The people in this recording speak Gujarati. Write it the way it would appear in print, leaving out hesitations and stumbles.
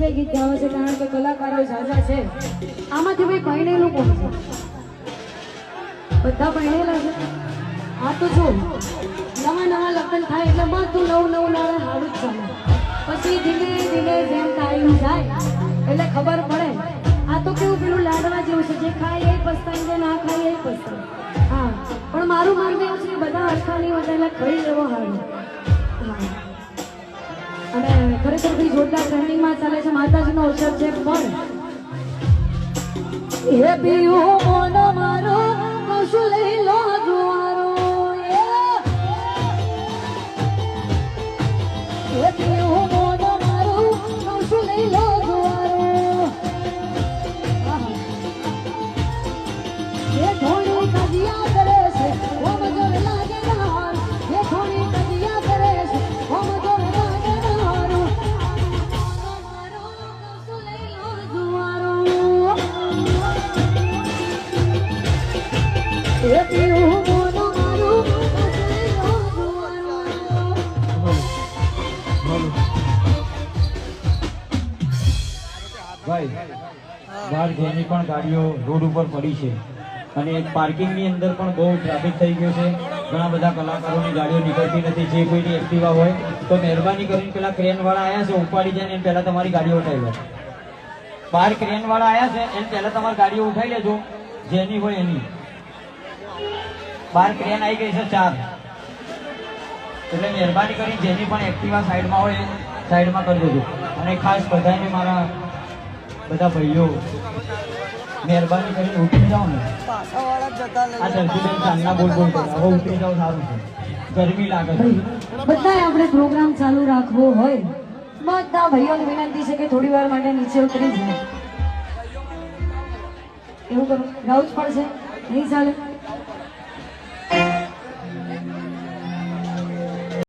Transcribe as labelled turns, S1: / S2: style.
S1: ગીત ગાવે છે કારણ કે કલાકારો ઝાઝા છે આમાંથી ભાઈ ભણેલું કોણ છે બધા ભણેલા છે આ તો જો નવા નવા લગ્ન થાય એટલે બધું નવું નવું નવું હારું જ ચાલે પછી ધીમે ધીમે જેમ ટાઈમ જાય એટલે ખબર પડે આ તો કેવું પેલું લાડવા જેવું છે જે ખાય એ પસ્તાય જે ના ખાય એ પસ્તાય હા પણ મારું માનવું એવું છે કે બધા હરખા નહીં હોતા એટલે ખાઈ લેવો હારું અને ખરેખર ભાઈ જોરદાર ટ્રેન્ડિંગમાં ચાલે છે માતાજીનો અવસર છે પણ એ પીવું મોનો મારો કશું લઈ લો દ્વારો એ પીવું મોનો મારો કશું લઈ લો દ્વારો એ થોડી કજિયા કરે છે ઓમ જોર લાગે નાર એ થોડી કજિયા કરે છે ઓમ જોર લાગે નાર
S2: ભાઈ બહાર જેની પણ ગાડીઓ રોડ ઉપર પડી છે અને પાર્કિંગની અંદર પણ બહુ ટ્રાફિક થઈ ગયો છે ઘણા બધા કલાકારોની ગાડીઓ નીકળતી નથી જે કોઈની એક્ટિવા હોય તો મહેરબાની કરીને પેલા ક્રેનવાળા આવ્યા છે ઉપાડી જાય ને પહેલાં તમારી ગાડીઓ ઉઠાવી લો બહાર ક્રેનવાળા આવ્યા છે એને પહેલાં તમારી ગાડીઓ ઉઠાવી લેજો જેની હોય એની બહાર ક્રેન આવી ગઈ છે 4 એટલે મહેરબાની કરી જેની પણ એક્ટિવા સાઈડમાં હોય સાઈડમાં કરી દેજો અને ખાસ બધાને મારા બધા ભાઈઓ મહેરબાની કરીને ઉતરી જાઓ ને આ દર્શીબેન ચાંદના બોલ બોલ કરે હવે ઉતરી જાઓ સારું છે ગરમી લાગે છે
S1: બધાએ આપણે પ્રોગ્રામ ચાલુ રાખવો હોય બધા ભાઈઓને વિનંતી છે કે થોડી વાર માટે નીચે ઉતરી જાય એવું કરો ગાવું જ પડશે નહીં ચાલે